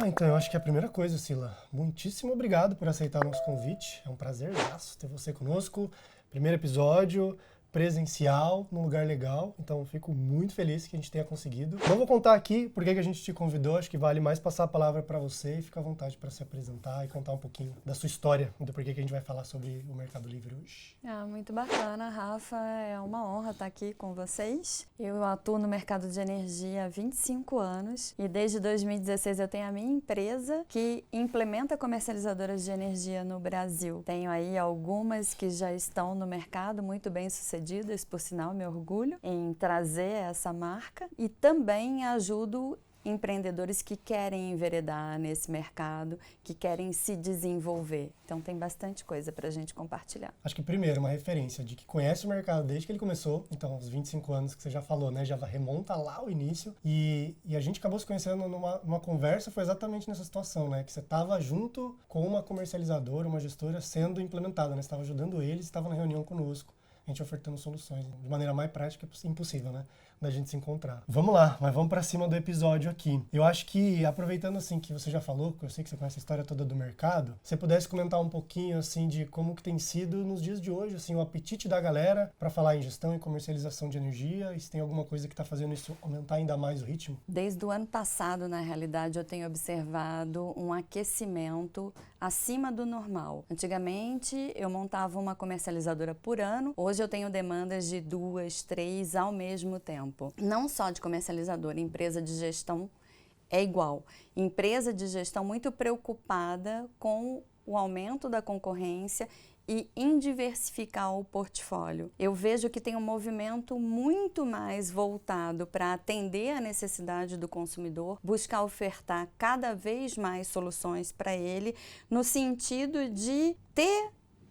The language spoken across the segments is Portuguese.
Então eu acho que a primeira coisa, Sila, muitíssimo obrigado por aceitar o nosso convite. É um prazerzaço ter você conosco. Primeiro episódio presencial, num lugar legal, então fico muito feliz que a gente tenha conseguido. Não vou contar aqui porque que a gente te convidou, acho que vale mais passar a palavra para você e fica à vontade para se apresentar e contar um pouquinho da sua história e do porquê que a gente vai falar sobre o Mercado Livre hoje. Muito bacana, Rafa, é uma honra estar aqui com vocês. Eu atuo no mercado de energia há 25 anos e desde 2016 eu tenho a minha empresa que implementa comercializadoras de energia no Brasil. Tenho aí algumas que já estão no mercado, muito bem sucedidas, por sinal, me orgulho em trazer essa marca e também ajudo empreendedores que querem enveredar nesse mercado, que querem se desenvolver. Então tem bastante coisa para a gente compartilhar. Acho que primeiro uma referência de que conhece o mercado desde que ele começou, então os 25 anos que você já falou, né, já remonta lá ao início e a gente acabou se conhecendo numa conversa, foi exatamente nessa situação, né, que você estava junto com uma comercializadora, uma gestora sendo implementada, né, você estava ajudando eles, estava na reunião conosco. A gente ofertando soluções de maneira mais prática impossível, né? Da gente se encontrar. Vamos lá, mas vamos pra cima do episódio aqui. Eu acho que, aproveitando assim que você já falou, que eu sei que você conhece a história toda do mercado, você pudesse comentar um pouquinho assim de como que tem sido nos dias de hoje, assim, o apetite da galera para falar em gestão e comercialização de energia, e se tem alguma coisa que está fazendo isso aumentar ainda mais o ritmo? Desde o ano passado, na realidade, eu tenho observado um aquecimento acima do normal. Antigamente, eu montava uma comercializadora por ano, hoje eu tenho demandas de 2, 3 ao mesmo tempo. Não só de comercializadora, empresa de gestão é igual. Empresa de gestão muito preocupada com o aumento da concorrência e em diversificar o portfólio. Eu vejo que tem um movimento muito mais voltado para atender a necessidade do consumidor, buscar ofertar cada vez mais soluções para ele, no sentido de ter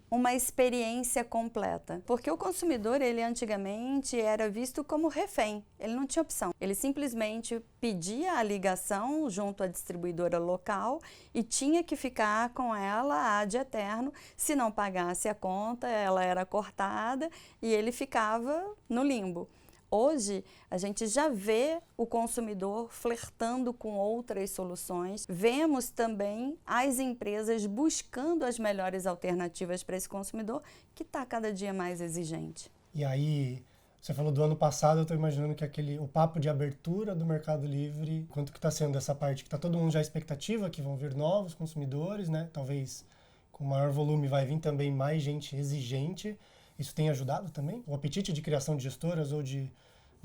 uma experiência completa. Porque o consumidor, ele antigamente era visto como refém, ele não tinha opção. Ele simplesmente pedia a ligação junto à distribuidora local e tinha que ficar com ela ad eterno. Se não pagasse a conta, ela era cortada e ele ficava no limbo. Hoje, a gente já vê o consumidor flertando com outras soluções. Vemos também as empresas buscando as melhores alternativas para esse consumidor, que está cada dia mais exigente. E aí, você falou do ano passado, eu estou imaginando que o papo de abertura do Mercado Livre, quanto que está sendo essa parte, que está todo mundo já à expectativa, que vão vir novos consumidores, né? Talvez com maior volume vai vir também mais gente exigente. Isso tem ajudado também? O apetite de criação de gestoras ou de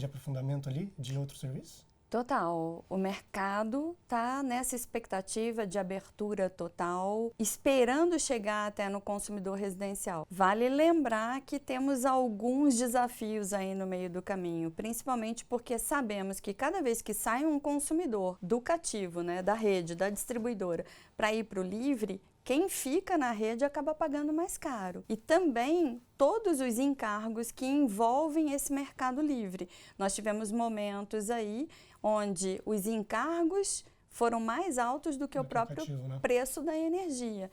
aprofundamento ali de outros serviços? Total. O mercado está nessa expectativa de abertura total, esperando chegar até no consumidor residencial. Vale lembrar que temos alguns desafios aí no meio do caminho, principalmente porque sabemos que cada vez que sai um consumidor do cativo, né, da rede, da distribuidora, para ir para o livre, quem fica na rede acaba pagando mais caro. E também todos os encargos que envolvem esse mercado livre. Nós tivemos momentos aí onde os encargos foram mais altos do que o próprio preço da energia.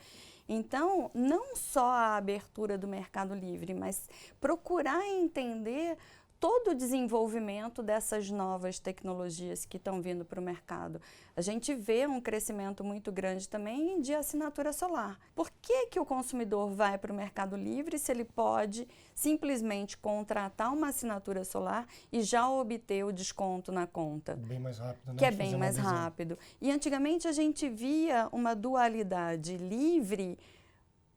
Então, não só a abertura do mercado livre, mas procurar entender todo o desenvolvimento dessas novas tecnologias que estão vindo para o mercado. A gente vê um crescimento muito grande também de assinatura solar. Por que o consumidor vai para o Mercado Livre se ele pode simplesmente contratar uma assinatura solar e já obter o desconto na conta? Bem mais rápido, né? Que é bem mais rápido. E antigamente a gente via uma dualidade livre,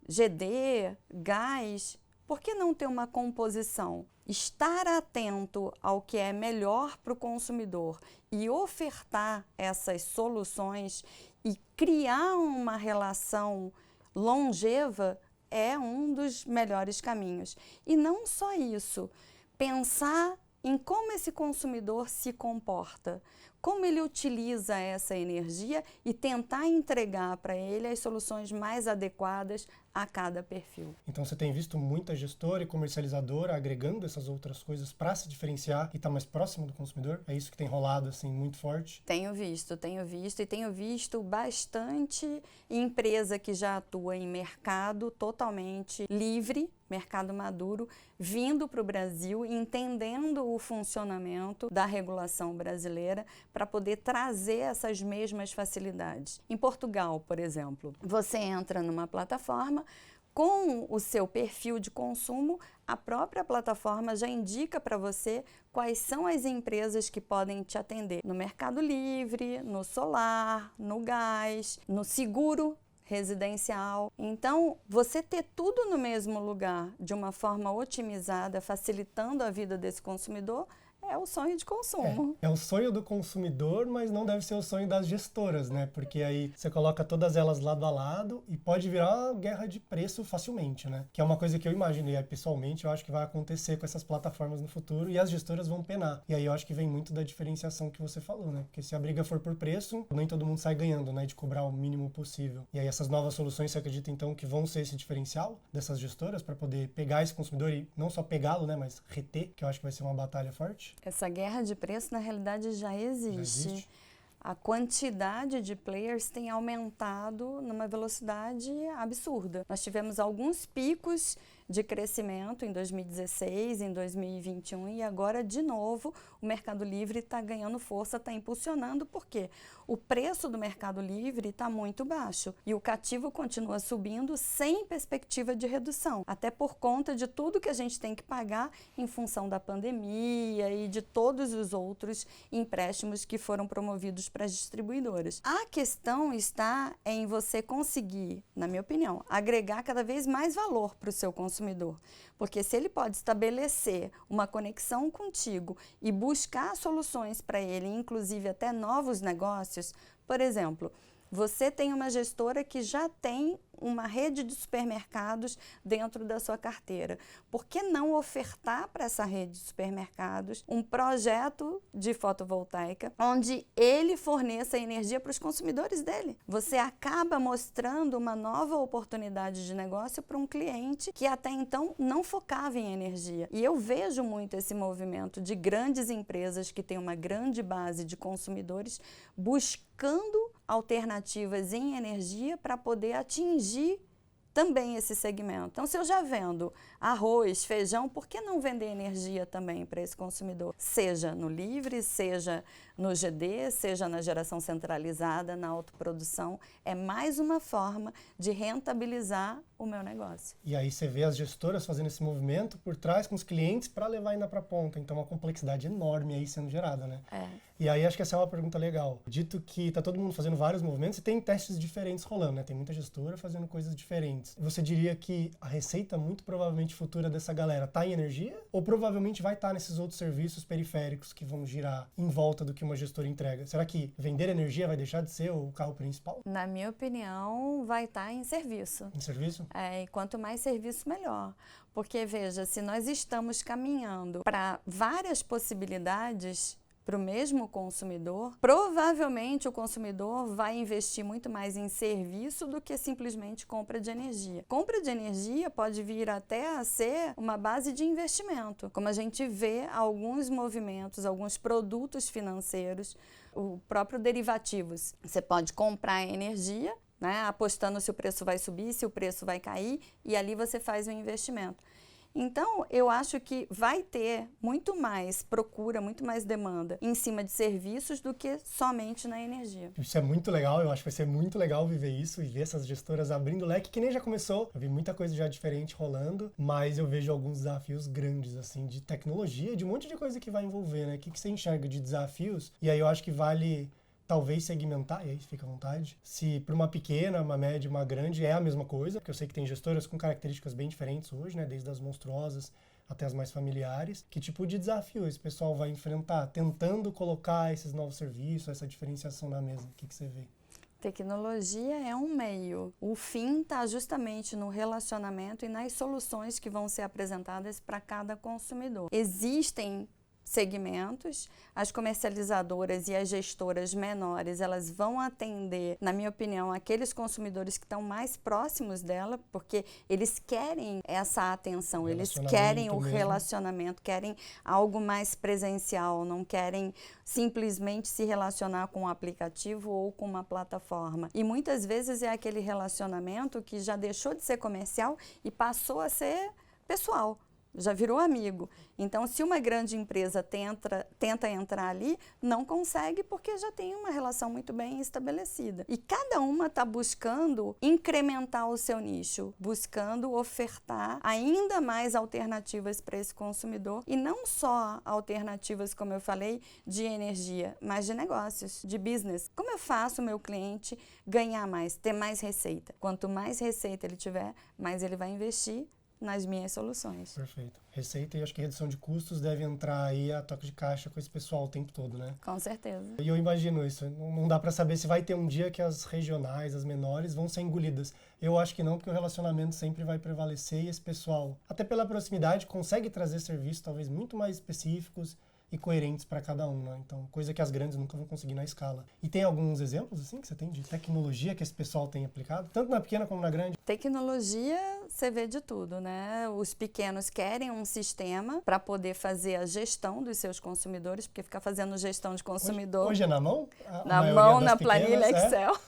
GD, gás. Por que não ter uma composição? Estar atento ao que é melhor para o consumidor e ofertar essas soluções e criar uma relação longeva é um dos melhores caminhos. E não só isso, pensar em como esse consumidor se comporta, como ele utiliza essa energia e tentar entregar para ele as soluções mais adequadas a cada perfil. Então você tem visto muita gestora e comercializadora agregando essas outras coisas para se diferenciar e estar mais próximo do consumidor? É isso que tem rolado assim muito forte? Tenho visto e tenho visto bastante empresa que já atua em mercado totalmente livre, mercado maduro, vindo para o Brasil, entendendo o funcionamento da regulação brasileira para poder trazer essas mesmas facilidades. Em Portugal, por exemplo, você entra numa plataforma, com o seu perfil de consumo, a própria plataforma já indica para você quais são as empresas que podem te atender no Mercado Livre, no solar, no gás, no seguro residencial. Então, você ter tudo no mesmo lugar, de uma forma otimizada, facilitando a vida desse consumidor, é o sonho de consumo. É o sonho do consumidor, mas não deve ser o sonho das gestoras, né? Porque aí você coloca todas elas lado a lado e pode virar uma guerra de preço facilmente, né? Que é uma coisa que eu imaginei pessoalmente, eu acho que vai acontecer com essas plataformas no futuro e as gestoras vão penar. E aí eu acho que vem muito da diferenciação que você falou, né? Porque se a briga for por preço, nem todo mundo sai ganhando, né? De cobrar o mínimo possível. E aí essas novas soluções, você acredita então que vão ser esse diferencial dessas gestoras para poder pegar esse consumidor e não só pegá-lo, né? Mas reter, que eu acho que vai ser uma batalha forte? Essa guerra de preço, na realidade, já existe. A quantidade de players tem aumentado numa velocidade absurda. Nós tivemos alguns picos de crescimento em 2016, em 2021 e agora, de novo, o Mercado Livre está ganhando força, está impulsionando, porque o preço do Mercado Livre está muito baixo e o cativo continua subindo sem perspectiva de redução, até por conta de tudo que a gente tem que pagar em função da pandemia e de todos os outros empréstimos que foram promovidos para as distribuidoras. A questão está em você conseguir, na minha opinião, agregar cada vez mais valor para o seu consumidor. Porque se ele pode estabelecer uma conexão contigo e buscar soluções para ele, inclusive até novos negócios, por exemplo, você tem uma gestora que já tem uma rede de supermercados dentro da sua carteira. Por que não ofertar para essa rede de supermercados um projeto de fotovoltaica onde ele forneça energia para os consumidores dele? Você acaba mostrando uma nova oportunidade de negócio para um cliente que até então não focava em energia. E eu vejo muito esse movimento de grandes empresas que têm uma grande base de consumidores buscando alternativas em energia para poder atingir também esse segmento. Então, se eu já vendo arroz, feijão, por que não vender energia também para esse consumidor? Seja no livre, seja no GD, seja na geração centralizada, na autoprodução. É mais uma forma de rentabilizar o meu negócio. E aí você vê as gestoras fazendo esse movimento por trás com os clientes para levar ainda para a ponta. Então, uma complexidade enorme aí sendo gerada, né? E aí acho que essa é uma pergunta legal. Dito que está todo mundo fazendo vários movimentos e tem testes diferentes rolando, né? Tem muita gestora fazendo coisas diferentes. Você diria que a receita muito provavelmente futura dessa galera está em energia? Ou provavelmente vai estar nesses outros serviços periféricos que vão girar em volta do que uma gestora entrega? Será que vender energia vai deixar de ser o carro principal? Na minha opinião, vai estar em serviço. Em serviço? E quanto mais serviço, melhor. Porque, veja, se nós estamos caminhando para várias possibilidades para o mesmo consumidor, provavelmente o consumidor vai investir muito mais em serviço do que simplesmente compra de energia. Compra de energia pode vir até a ser uma base de investimento, como a gente vê alguns movimentos, alguns produtos financeiros, o próprio derivativos. Você pode comprar energia, né, apostando se o preço vai subir, se o preço vai cair, e ali você faz um investimento. Então, eu acho que vai ter muito mais procura, muito mais demanda em cima de serviços do que somente na energia. Isso é muito legal, eu acho que vai ser muito legal viver isso e ver essas gestoras abrindo leque, que nem já começou. Eu vi muita coisa já diferente rolando, mas eu vejo alguns desafios grandes, assim, de tecnologia, de um monte de coisa que vai envolver, né? O que você enxerga de desafios? E aí eu acho que vale talvez segmentar, e aí fica à vontade, se para uma pequena, uma média, uma grande é a mesma coisa, porque eu sei que tem gestoras com características bem diferentes hoje, né, desde as monstruosas até as mais familiares. Que tipo de desafio esse pessoal vai enfrentar, tentando colocar esses novos serviços, essa diferenciação na mesa? O que você vê? Tecnologia é um meio. O fim está justamente no relacionamento e nas soluções que vão ser apresentadas para cada consumidor. Existem segmentos, as comercializadoras e as gestoras menores, elas vão atender, na minha opinião, aqueles consumidores que estão mais próximos dela, porque eles querem essa atenção, eles querem o relacionamento, querem algo mais presencial, não querem simplesmente se relacionar com um aplicativo ou com uma plataforma. E muitas vezes é aquele relacionamento que já deixou de ser comercial e passou a ser pessoal. já virou amigo. Então, se uma grande empresa tenta entrar ali, não consegue porque já tem uma relação muito bem estabelecida. E cada uma está buscando incrementar o seu nicho, buscando ofertar ainda mais alternativas para esse consumidor e não só alternativas, como eu falei, de energia, mas de negócios, de business. Como eu faço o meu cliente ganhar mais, ter mais receita? Quanto mais receita ele tiver, mais ele vai investir nas minhas soluções. Perfeito. Receita e acho que redução de custos deve entrar aí a toque de caixa com esse pessoal o tempo todo, né? Com certeza. E eu imagino isso. Não dá para saber se vai ter um dia que as regionais, as menores, vão ser engolidas. Eu acho que não, porque o relacionamento sempre vai prevalecer e esse pessoal, até pela proximidade, consegue trazer serviços talvez muito mais específicos e coerentes para cada um, né? Então, coisa que as grandes nunca vão conseguir na escala. E tem alguns exemplos, assim, que você tem de tecnologia que esse pessoal tem aplicado? Tanto na pequena como na grande? Tecnologia, você vê de tudo, né? Os pequenos querem um sistema para poder fazer a gestão dos seus consumidores, porque ficar fazendo gestão de consumidor... Hoje é na mão? Na mão, na planilha Excel.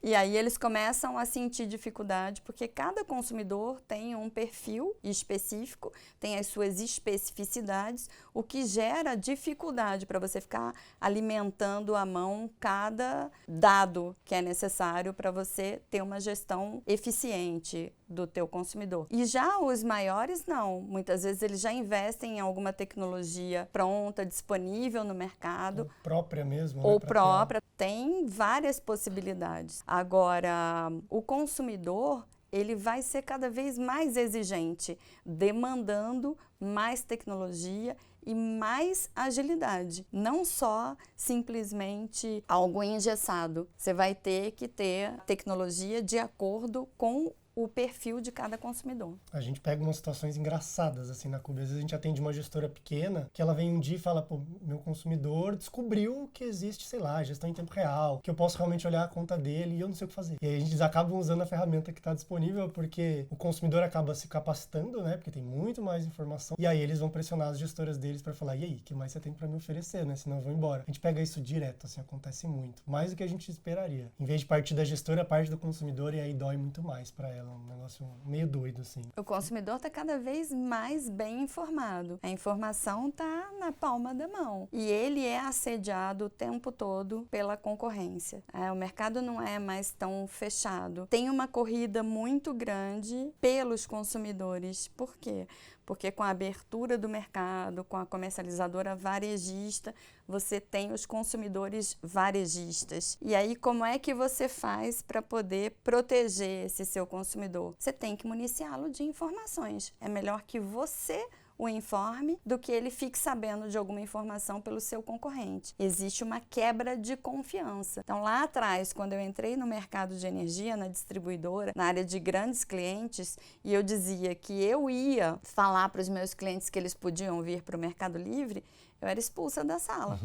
E aí eles começam a sentir dificuldade, porque cada consumidor tem um perfil específico, tem as suas especificidades, o que gera dificuldade para você ficar alimentando à mão cada dado que é necessário para você ter uma gestão eficiente do teu consumidor. E já os maiores não, muitas vezes eles já investem em alguma tecnologia pronta, disponível no mercado. Ou própria mesmo. Ou né, própria, tem várias possibilidades. Agora, o consumidor, ele vai ser cada vez mais exigente, demandando mais tecnologia e mais agilidade. Não só simplesmente algo engessado. Você vai ter que ter tecnologia de acordo com o perfil de cada consumidor. A gente pega umas situações engraçadas assim na Cube. Às vezes a gente atende uma gestora pequena que ela vem um dia e fala, pô, meu consumidor descobriu que existe, sei lá, gestão em tempo real, que eu posso realmente olhar a conta dele e eu não sei o que fazer. E aí eles acabam usando a ferramenta que está disponível porque o consumidor acaba se capacitando, né? Porque tem muito mais informação. E aí eles vão pressionar as gestoras deles para falar, e aí, o que mais você tem para me oferecer, né? Senão eu vou embora. A gente pega isso direto, assim, acontece muito. Mais do que a gente esperaria. Em vez de partir da gestora, parte do consumidor e aí dói muito mais para ela. Um negócio meio doido, assim. O consumidor está cada vez mais bem informado. A informação está na palma da mão. E ele é assediado o tempo todo pela concorrência. O mercado não é mais tão fechado. Tem uma corrida muito grande pelos consumidores. Por quê? Porque com a abertura do mercado, com a comercializadora varejista, você tem os consumidores varejistas. E aí, como é que você faz para poder proteger esse seu consumidor? Você tem que municiá-lo de informações. É melhor que você o informe do que ele fique sabendo de alguma informação pelo seu concorrente. Existe uma quebra de confiança. Então, lá atrás, quando eu entrei no mercado de energia, na distribuidora, na área de grandes clientes, e eu dizia que eu ia falar para os meus clientes que eles podiam vir para o Mercado Livre, eu era expulsa da sala.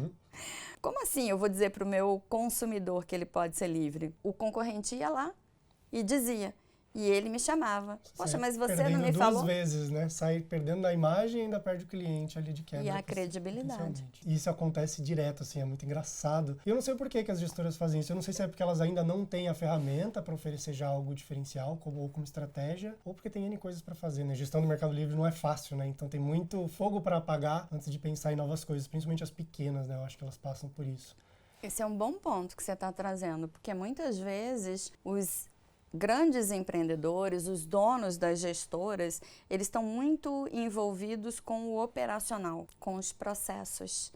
Como assim eu vou dizer para o meu consumidor que ele pode ser livre? O concorrente ia lá e dizia. E ele me chamava. Poxa, mas você não me falou? Duas vezes, né? Sai perdendo na imagem e ainda perde o cliente ali de quebra. E a credibilidade. E isso acontece direto, assim, é muito engraçado. E eu não sei por que as gestoras fazem isso. Eu não sei se é porque elas ainda não têm a ferramenta para oferecer já algo diferencial ou como estratégia, ou porque tem N coisas para fazer, né? Gestão do Mercado Livre não é fácil, né? Então tem muito fogo para apagar antes de pensar em novas coisas, principalmente as pequenas, né? Eu acho que elas passam por isso. Esse é um bom ponto que você está trazendo, porque muitas vezes os grandes empreendedores, os donos das gestoras, eles estão muito envolvidos com o operacional, com os processos,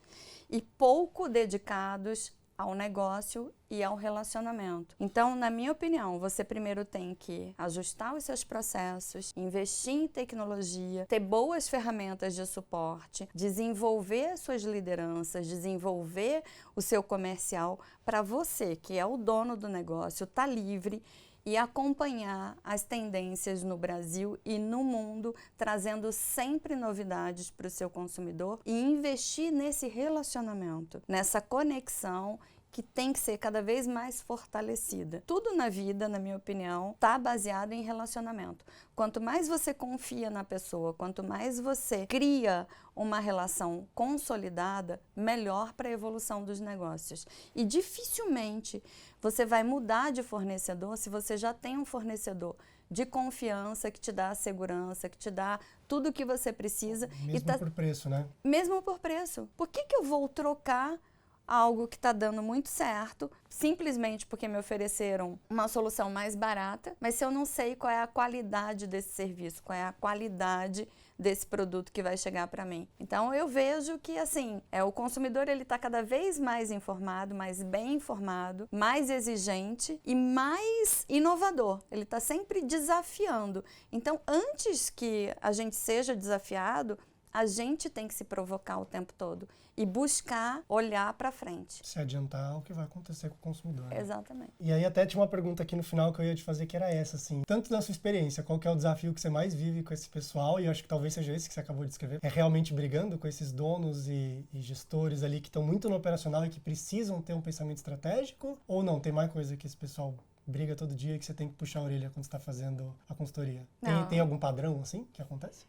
e pouco dedicados ao negócio e ao relacionamento. Então, na minha opinião, você primeiro tem que ajustar os seus processos, investir em tecnologia, ter boas ferramentas de suporte, desenvolver as suas lideranças, desenvolver o seu comercial para você, que é o dono do negócio, estar livre e acompanhar as tendências no Brasil e no mundo, trazendo sempre novidades para o seu consumidor e investir nesse relacionamento, nessa conexão que tem que ser cada vez mais fortalecida. Tudo na vida, na minha opinião, está baseado em relacionamento. Quanto mais você confia na pessoa, quanto mais você cria uma relação consolidada, melhor para a evolução dos negócios. E dificilmente você vai mudar de fornecedor se você já tem um fornecedor de confiança, que te dá segurança, que te dá tudo o que você precisa. Mesmo por preço, né? Mesmo por preço. Por que eu vou trocar algo que está dando muito certo, simplesmente porque me ofereceram uma solução mais barata, mas se eu não sei qual é a qualidade desse serviço, qual é a qualidade desse produto que vai chegar para mim. Então eu vejo que assim, o consumidor ele está cada vez mais informado, mais bem informado, mais exigente e mais inovador. Ele está sempre desafiando. Então antes que a gente seja desafiado, a gente tem que se provocar o tempo todo e buscar olhar para frente. Se adiantar ao que vai acontecer com o consumidor. Né? Exatamente. E aí até tinha uma pergunta aqui no final que eu ia te fazer, que era essa, assim. Tanto da sua experiência, qual que é o desafio que você mais vive com esse pessoal, e eu acho que talvez seja esse que você acabou de escrever, é realmente brigando com esses donos e gestores ali que estão muito no operacional e que precisam ter um pensamento estratégico, ou não, tem mais coisa que esse pessoal briga todo dia e que você tem que puxar a orelha quando você está fazendo a consultoria? Tem algum padrão, assim, que acontece?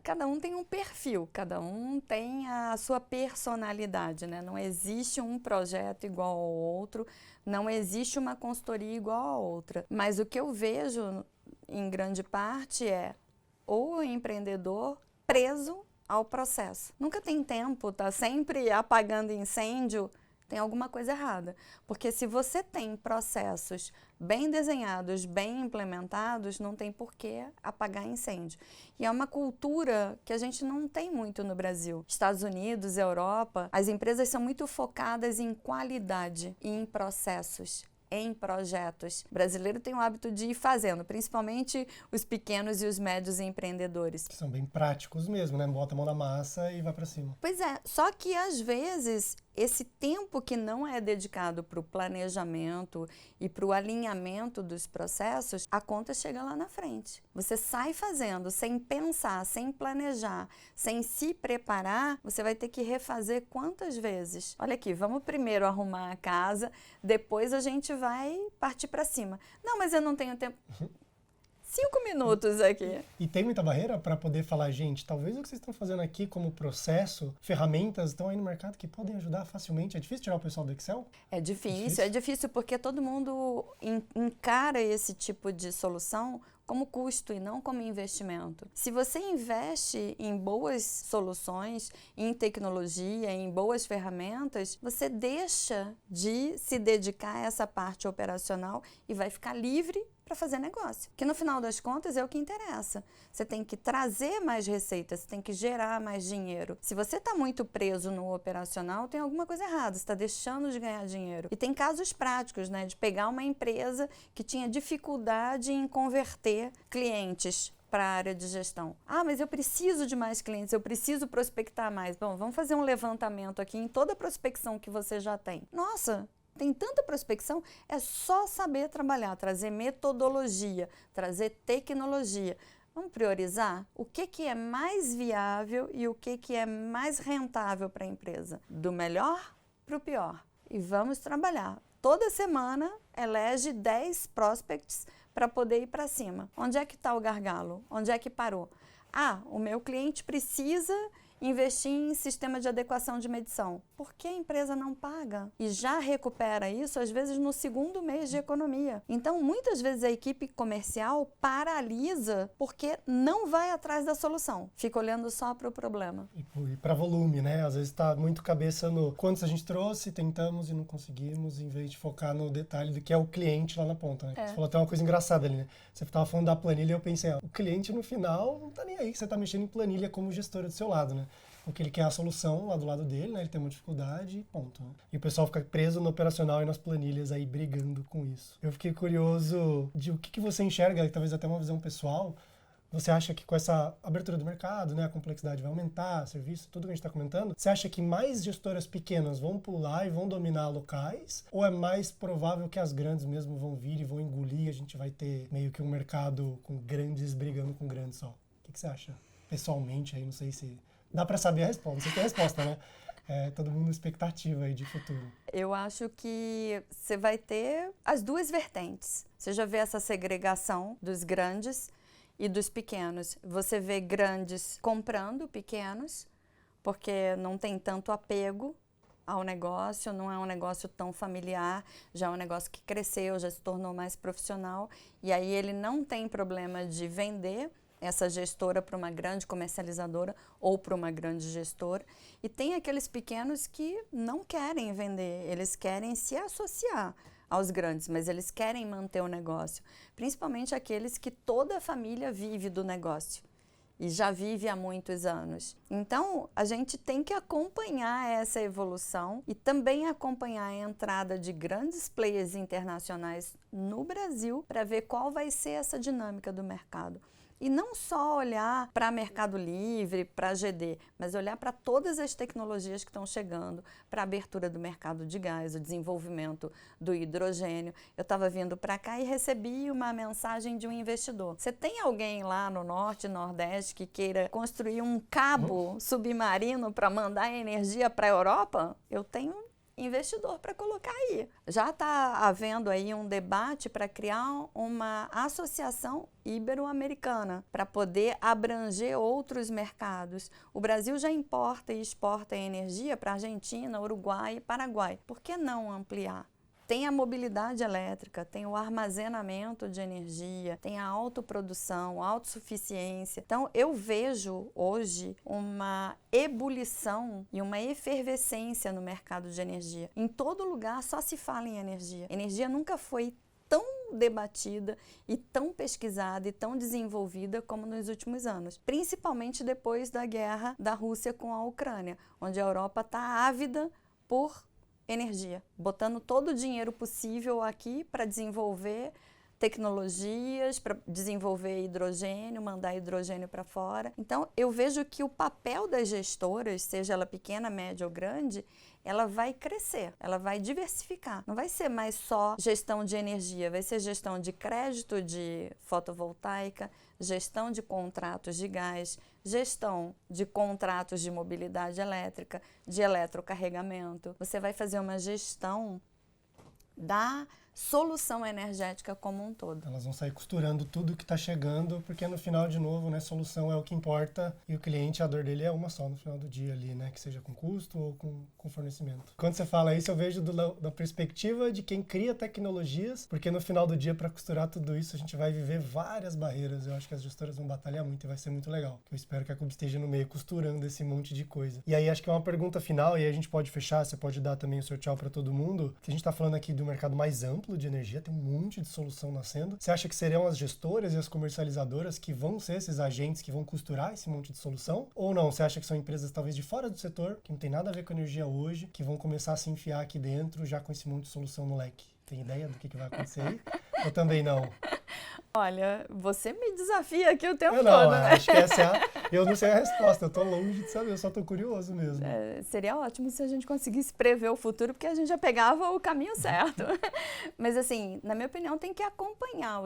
Cada um tem um perfil, cada um tem a sua personalidade, né? Não existe um projeto igual ao outro, não existe uma consultoria igual a outra. Mas o que eu vejo, em grande parte, é o empreendedor preso ao processo. Nunca tem tempo, tá sempre apagando incêndio, tem alguma coisa errada. Porque se você tem processos bem desenhados, bem implementados, não tem por que apagar incêndio. E é uma cultura que a gente não tem muito no Brasil. Estados Unidos, Europa, as empresas são muito focadas em qualidade e em processos, em projetos. O brasileiro tem o hábito de ir fazendo, principalmente os pequenos e os médios empreendedores. Que são bem práticos mesmo, né? Bota a mão na massa e vai para cima. Pois é, só que às vezes esse tempo que não é dedicado para o planejamento e para o alinhamento dos processos, a conta chega lá na frente. Você sai fazendo sem pensar, sem planejar, sem se preparar, você vai ter que refazer quantas vezes? Olha aqui, vamos primeiro arrumar a casa, depois a gente vai partir para cima. Não, mas eu não tenho tempo. 5 minutos aqui. E tem muita barreira para poder falar, gente, talvez o que vocês estão fazendo aqui como processo, ferramentas estão aí no mercado que podem ajudar facilmente. É difícil tirar o pessoal do Excel? É difícil porque todo mundo encara esse tipo de solução como custo e não como investimento. Se você investe em boas soluções, em tecnologia, em boas ferramentas, você deixa de se dedicar a essa parte operacional e vai ficar livre para fazer negócio. Que no final das contas é o que interessa. Você tem que trazer mais receitas, você tem que gerar mais dinheiro. Se você está muito preso no operacional, tem alguma coisa errada, você está deixando de ganhar dinheiro. E tem casos práticos, né, de pegar uma empresa que tinha dificuldade em converter clientes para a área de gestão. Ah, mas eu preciso de mais clientes, eu preciso prospectar mais. Bom, vamos fazer um levantamento aqui em toda a prospecção que você já tem. Nossa, tem tanta prospecção, é só saber trabalhar, trazer metodologia, trazer tecnologia. Vamos priorizar o que é mais viável e o que é mais rentável para a empresa. Do melhor para o pior. E vamos trabalhar. Toda semana elege 10 prospects para poder ir para cima. Onde é que está o gargalo? Onde é que parou? Ah, o meu cliente precisa investir em sistema de adequação de medição. Por que a empresa não paga? E já recupera isso, às vezes, no segundo mês de economia. Então, muitas vezes a equipe comercial paralisa porque não vai atrás da solução. Fica olhando só para o problema. E para volume, né? Às vezes está muito cabeça no quantos a gente trouxe, tentamos e não conseguimos, em vez de focar no detalhe do que é o cliente lá na ponta, né? Você falou até uma coisa engraçada ali, né? Você estava falando da planilha e eu pensei, o cliente no final não está nem aí que você está mexendo em planilha como gestora do seu lado, né? O que ele quer é a solução lá do lado dele, né? Ele tem uma dificuldade e ponto. Né? E o pessoal fica preso no operacional e nas planilhas aí brigando com isso. Eu fiquei curioso de o que você enxerga, talvez até uma visão pessoal. Você acha que com essa abertura do mercado, né, a complexidade vai aumentar, serviço, tudo que a gente está comentando, você acha que mais gestoras pequenas vão pular e vão dominar locais? Ou é mais provável que as grandes mesmo vão vir e vão engolir e a gente vai ter meio que um mercado com grandes brigando com grandes só? O que você acha? Pessoalmente aí, não sei se... Dá para saber a resposta, você tem a resposta, né? Todo mundo na expectativa aí de futuro. Eu acho que você vai ter as duas vertentes. Você já vê essa segregação dos grandes e dos pequenos. Você vê grandes comprando pequenos, porque não tem tanto apego ao negócio, não é um negócio tão familiar, já é um negócio que cresceu, já se tornou mais profissional, e aí ele não tem problema de vender essa gestora para uma grande comercializadora ou para uma grande gestora. E tem aqueles pequenos que não querem vender, eles querem se associar aos grandes, mas eles querem manter o negócio, principalmente aqueles que toda a família vive do negócio e já vive há muitos anos. Então, a gente tem que acompanhar essa evolução e também acompanhar a entrada de grandes players internacionais no Brasil para ver qual vai ser essa dinâmica do mercado. E não só olhar para Mercado Livre, para a GD, mas olhar para todas as tecnologias que estão chegando, para a abertura do mercado de gás, o desenvolvimento do hidrogênio. Eu estava vindo para cá e recebi uma mensagem de um investidor. Você tem alguém lá no Norte, Nordeste, que queira construir um cabo submarino para mandar energia para a Europa? Eu tenho investidor para colocar aí. Já está havendo aí um debate para criar uma associação ibero-americana para poder abranger outros mercados. O Brasil já importa e exporta energia para Argentina, Uruguai e Paraguai. Por que não ampliar? Tem a mobilidade elétrica, tem o armazenamento de energia, tem a autoprodução, a autossuficiência. Então, eu vejo hoje uma ebulição e uma efervescência no mercado de energia. Em todo lugar só se fala em energia. Energia nunca foi tão debatida e tão pesquisada e tão desenvolvida como nos últimos anos, principalmente depois da guerra da Rússia com a Ucrânia, onde a Europa está ávida por energia, botando todo o dinheiro possível aqui para desenvolver tecnologias, para desenvolver hidrogênio, mandar hidrogênio para fora. Então, eu vejo que o papel das gestoras, seja ela pequena, média ou grande, ela vai crescer, ela vai diversificar. Não vai ser mais só gestão de energia, vai ser gestão de crédito de fotovoltaica, gestão de contratos de gás, gestão de contratos de mobilidade elétrica, de eletrocarregamento. Você vai fazer uma gestão da solução energética como um todo. Elas vão sair costurando tudo que está chegando, porque no final, de novo, né, solução é o que importa e o cliente, a dor dele é uma só no final do dia ali, né, que seja com custo ou com fornecimento. Quando você fala isso, eu vejo da perspectiva de quem cria tecnologias, porque no final do dia, para costurar tudo isso, a gente vai viver várias barreiras. Eu acho que as gestoras vão batalhar muito e vai ser muito legal. Eu espero que a Cubo esteja no meio costurando esse monte de coisa. E aí, acho que é uma pergunta final, e aí a gente pode fechar, você pode dar também o seu tchau para todo mundo, que a gente está falando aqui do mercado mais amplo de energia, tem um monte de solução nascendo. Você acha que serão as gestoras e as comercializadoras que vão ser esses agentes que vão costurar esse monte de solução? Ou não? Você acha que são empresas talvez de fora do setor, que não tem nada a ver com energia hoje, que vão começar a se enfiar aqui dentro já com esse monte de solução no leque? Tem ideia do que vai acontecer aí? Ou também não? Olha, você me desafia aqui o tempo Eu todo, não, né? acho que essa é eu não sei a resposta, eu tô longe de saber, eu só tô curioso mesmo. Seria ótimo se a gente conseguisse prever o futuro, porque a gente já pegava o caminho certo. Mas assim, na minha opinião, tem que acompanhar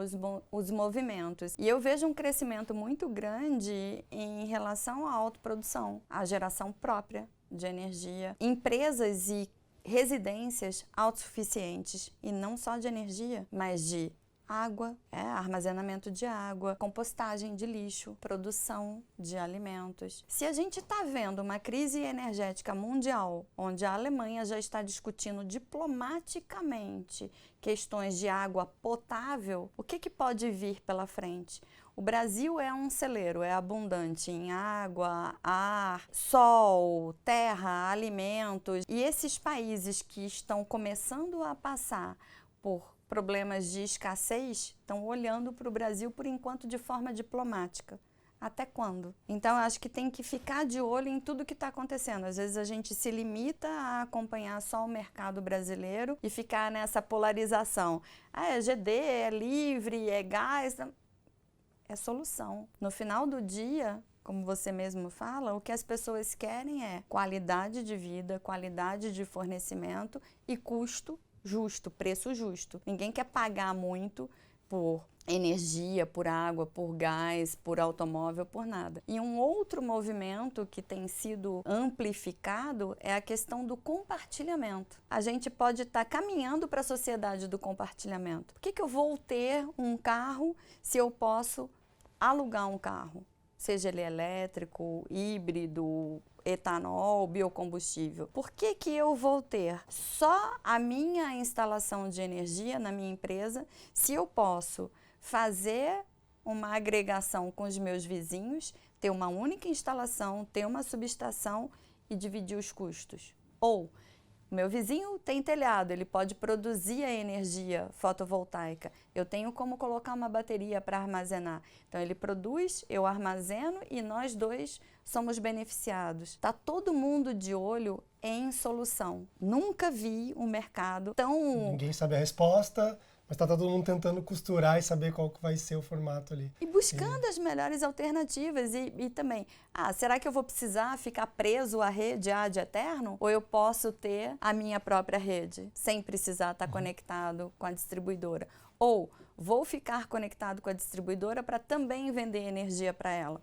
os movimentos. E eu vejo um crescimento muito grande em relação à autoprodução, à geração própria de energia. Empresas e residências autossuficientes, e não só de energia, mas de água, armazenamento de água, compostagem de lixo, produção de alimentos. Se a gente está vendo uma crise energética mundial, onde a Alemanha já está discutindo diplomaticamente questões de água potável, o que pode vir pela frente? O Brasil é um celeiro, é abundante em água, ar, sol, terra, alimentos. E esses países que estão começando a passar por problemas de escassez estão olhando para o Brasil, por enquanto, de forma diplomática. Até quando? Então, eu acho que tem que ficar de olho em tudo que está acontecendo. Às vezes a gente se limita a acompanhar só o mercado brasileiro e ficar nessa polarização. É GD, é livre, é gás. É solução. No final do dia, como você mesmo fala, o que as pessoas querem é qualidade de vida, qualidade de fornecimento e custo justo, preço justo. Ninguém quer pagar muito por energia, por água, por gás, por automóvel, por nada. E um outro movimento que tem sido amplificado é a questão do compartilhamento. A gente pode estar caminhando para a sociedade do compartilhamento. Por que eu vou ter um carro se eu posso alugar um carro? seja ele elétrico, híbrido, etanol, biocombustível. Por que que eu vou ter só a minha instalação de energia na minha empresa se eu posso fazer uma agregação com os meus vizinhos, ter uma única instalação, ter uma subestação e dividir os custos? Ou meu vizinho tem telhado, ele pode produzir a energia fotovoltaica. Eu tenho como colocar uma bateria para armazenar. Então ele produz, eu armazeno e nós dois somos beneficiados. Está todo mundo de olho em solução. Nunca vi um mercado tão... Ninguém sabe a resposta, mas tá todo mundo tentando costurar e saber qual que vai ser o formato ali. E buscando as melhores alternativas e também, será que eu vou precisar ficar preso à rede ad eterno? Ou eu posso ter a minha própria rede, sem precisar estar conectado com a distribuidora? Ou vou ficar conectado com a distribuidora para também vender energia para ela?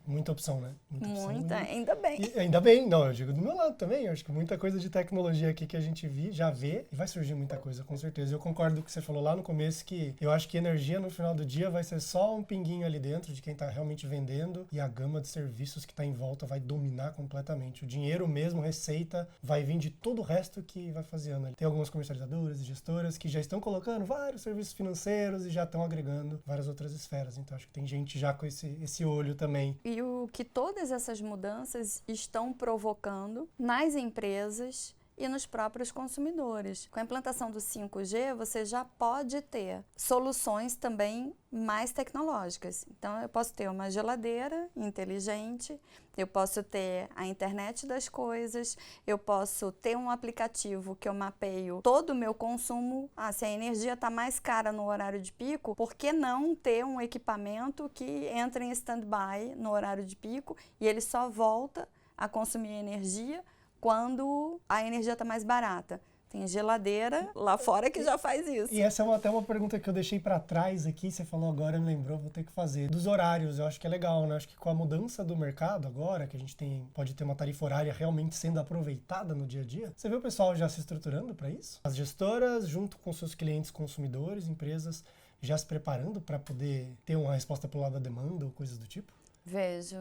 Muita opção, né? Muita, ainda bem. E ainda bem, não, eu digo do meu lado também, eu acho que muita coisa de tecnologia aqui que a gente já vê e vai surgir muita coisa, com certeza. Eu concordo com o que você falou lá no começo, que eu acho que energia no final do dia vai ser só um pinguinho ali dentro de quem está realmente vendendo e a gama de serviços que está em volta vai dominar completamente. O dinheiro mesmo, receita, vai vir de todo o resto que vai fazendo ali. Tem algumas comercializadoras e gestoras que já estão colocando vários serviços financeiros e já estão agregando várias outras esferas. Então acho que tem gente já com esse olho também. E o que todas essas mudanças estão provocando nas empresas e nos próprios consumidores. Com a implantação do 5G, você já pode ter soluções também mais tecnológicas. Então, eu posso ter uma geladeira inteligente, eu posso ter a internet das coisas, eu posso ter um aplicativo que eu mapeio todo o meu consumo. Se a energia está mais cara no horário de pico, por que não ter um equipamento que entra em stand-by no horário de pico e ele só volta a consumir energia quando a energia está mais barata? Tem geladeira lá fora que já faz isso. E essa é até uma pergunta que eu deixei para trás aqui, você falou agora, me lembrou, vou ter que fazer. Dos horários, eu acho que é legal, né? Acho que com a mudança do mercado agora, que a gente pode ter uma tarifa horária realmente sendo aproveitada no dia a dia, você vê o pessoal já se estruturando para isso? As gestoras, junto com seus clientes consumidores, empresas, já se preparando para poder ter uma resposta pelo lado da demanda ou coisas do tipo? Vejo,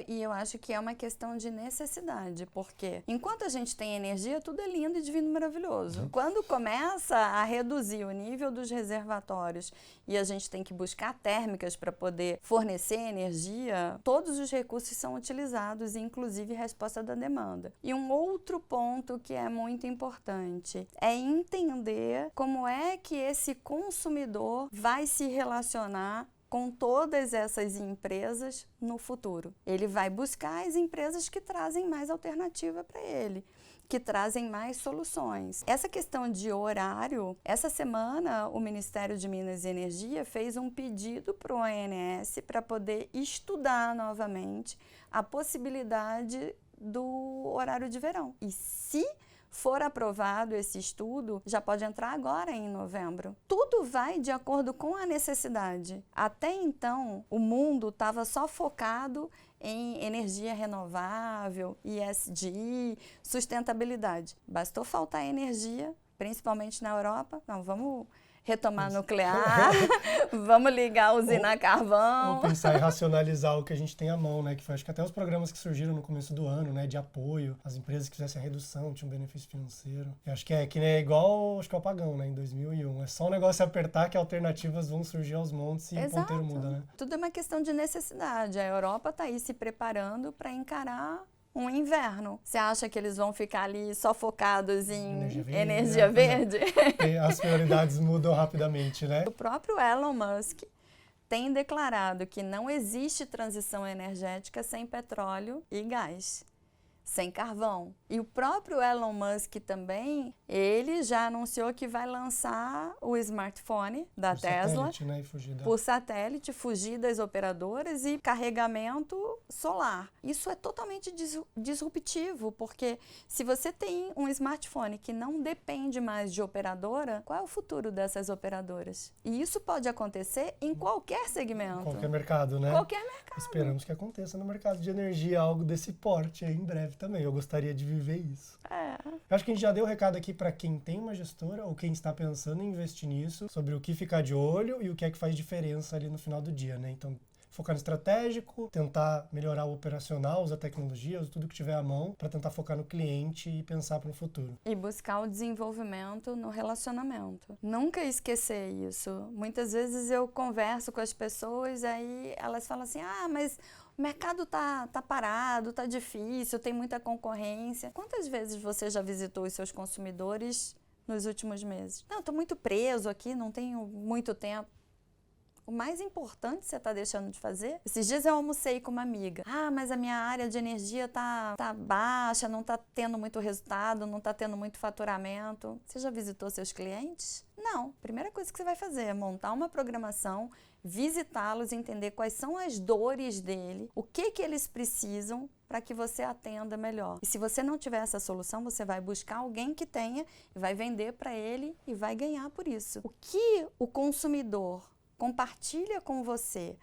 e eu acho que é uma questão de necessidade, porque enquanto a gente tem energia, tudo é lindo e divino e maravilhoso. Quando começa a reduzir o nível dos reservatórios e a gente tem que buscar térmicas para poder fornecer energia, todos os recursos são utilizados, inclusive resposta da demanda. E um outro ponto que é muito importante é entender como é que esse consumidor vai se relacionar com todas essas empresas no futuro. Ele vai buscar as empresas que trazem mais alternativa para ele, que trazem mais soluções. Essa questão de horário, essa semana o Ministério de Minas e Energia fez um pedido para o ONS para poder estudar novamente a possibilidade do horário de verão. E se for aprovado esse estudo, já pode entrar agora em novembro. Tudo vai de acordo com a necessidade. Até então, o mundo estava só focado em energia renovável, ESG, sustentabilidade. Bastou faltar energia, principalmente na Europa. Não, vamos retomar nuclear, vamos ligar a usina a carvão. Ou pensar em racionalizar o que a gente tem à mão, né? Que foi, acho que até os programas que surgiram no começo do ano, né? De apoio, as empresas que fizessem a redução, tinham um benefício financeiro. Eu acho que é igual, acho que é o apagão, né? Em 2001. É só um negócio apertar que alternativas vão surgir aos montes e o ponteiro muda, né? Tudo é uma questão de necessidade. A Europa está aí se preparando para encarar um inverno. Você acha que eles vão ficar ali só focados em energia verde? As prioridades mudam rapidamente, né? O próprio Elon Musk tem declarado que não existe transição energética sem petróleo e gás, sem carvão. E o próprio Elon Musk também, ele já anunciou que vai lançar o smartphone da Tesla por satélite, fugir das operadoras e carregamento solar. Isso é totalmente disruptivo, porque se você tem um smartphone que não depende mais de operadora, qual é o futuro dessas operadoras? E isso pode acontecer em qualquer segmento. Qualquer mercado, né? Qualquer mercado. Esperamos que aconteça no mercado de energia algo desse porte aí em breve também. Eu gostaria de viver isso. Eu acho que a gente já deu o recado aqui para quem tem uma gestora ou quem está pensando em investir nisso, sobre o que ficar de olho e o que é que faz diferença ali no final do dia, né? Então, focar no estratégico, tentar melhorar o operacional, usar tecnologia, usar tudo que tiver à mão para tentar focar no cliente e pensar para o futuro. E buscar o desenvolvimento no relacionamento. Nunca esquecer isso. Muitas vezes eu converso com as pessoas, aí elas falam assim, mas o mercado tá parado, tá difícil, tem muita concorrência. Quantas vezes você já visitou os seus consumidores nos últimos meses? Não, estou muito preso aqui, não tenho muito tempo. O mais importante você está deixando de fazer. Esses dias eu almocei com uma amiga. Mas a minha área de energia tá baixa, não está tendo muito resultado, não está tendo muito faturamento. Você já visitou seus clientes? Não. Primeira coisa que você vai fazer é montar uma programação, visitá-los, entender quais são as dores dele, o que eles precisam para que você atenda melhor. E se você não tiver essa solução, você vai buscar alguém que tenha e vai vender para ele e vai ganhar por isso. O que o consumidor compartilha com você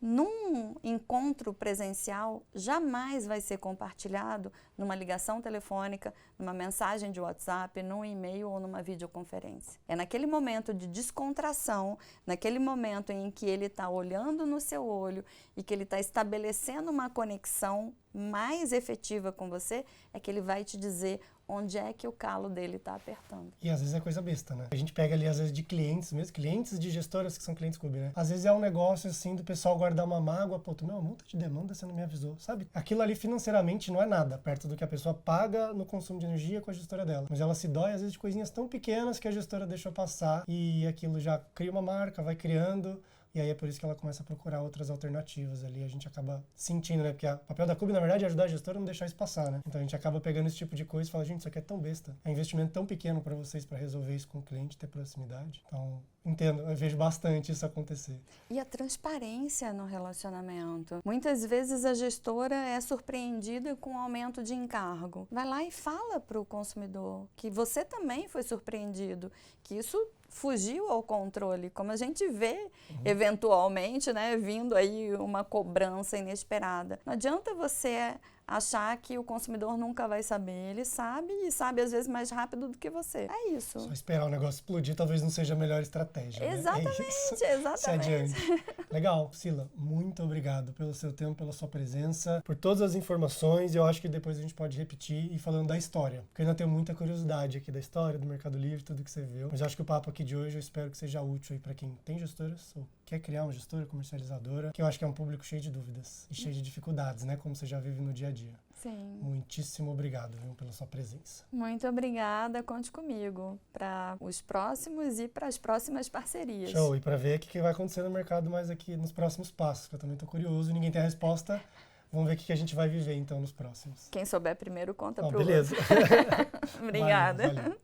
num encontro presencial jamais vai ser compartilhado numa ligação telefônica, numa mensagem de WhatsApp, num e-mail ou numa videoconferência. É naquele momento de descontração, naquele momento em que ele está olhando no seu olho e que ele está estabelecendo uma conexão mais efetiva com você, é que ele vai te dizer onde é que o calo dele está apertando. E às vezes é coisa besta, né? A gente pega ali, às vezes, de clientes mesmo, clientes de gestoras que são clientes clube, né? Às vezes é um negócio, assim, do pessoal guardar uma mágoa, pô, tu, meu, multa de demanda, você não me avisou, sabe? Aquilo ali, financeiramente, não é nada, perto do que a pessoa paga no consumo de energia com a gestora dela. Mas ela se dói, às vezes, de coisinhas tão pequenas que a gestora deixou passar e aquilo já cria uma marca, vai criando. E aí é por isso que ela começa a procurar outras alternativas ali. A gente acaba sentindo, né? Porque o papel da Cube, na verdade, é ajudar a gestora a não deixar isso passar, né? Então a gente acaba pegando esse tipo de coisa e fala, gente, isso aqui é tão besta. É um investimento tão pequeno para vocês, para resolver isso com o cliente, ter proximidade. Então, entendo, eu vejo bastante isso acontecer. E a transparência no relacionamento. Muitas vezes a gestora é surpreendida com o aumento de encargo. Vai lá e fala para o consumidor que você também foi surpreendido, que isso fugiu ao controle, como a gente vê eventualmente, né, vindo aí uma cobrança inesperada. Não adianta você achar que o consumidor nunca vai saber. Ele sabe e sabe às vezes mais rápido do que você. É isso. Só esperar o negócio explodir talvez não seja a melhor estratégia. Exatamente, né? É isso. exatamente. Se adiante. Legal, Sila, muito obrigado pelo seu tempo, pela sua presença, por todas as informações. Eu acho que depois a gente pode repetir e falando da história, porque eu ainda tenho muita curiosidade aqui da história, do Mercado Livre, tudo que você viu. Mas eu acho que o papo aqui de hoje eu espero que seja útil aí para quem tem gestoras ou quer criar uma gestora comercializadora, que eu acho que é um público cheio de dúvidas e cheio de dificuldades, né? Como você já vive no dia a dia. Sim. Muitíssimo obrigado, viu, pela sua presença. Muito obrigada, conte comigo para os próximos e para as próximas parcerias. Show, e para ver o que vai acontecer no mercado mais aqui nos próximos passos, que eu também estou curioso, ninguém tem a resposta. Vamos ver o que a gente vai viver então nos próximos. Quem souber primeiro conta para o beleza. Obrigada. Valeu.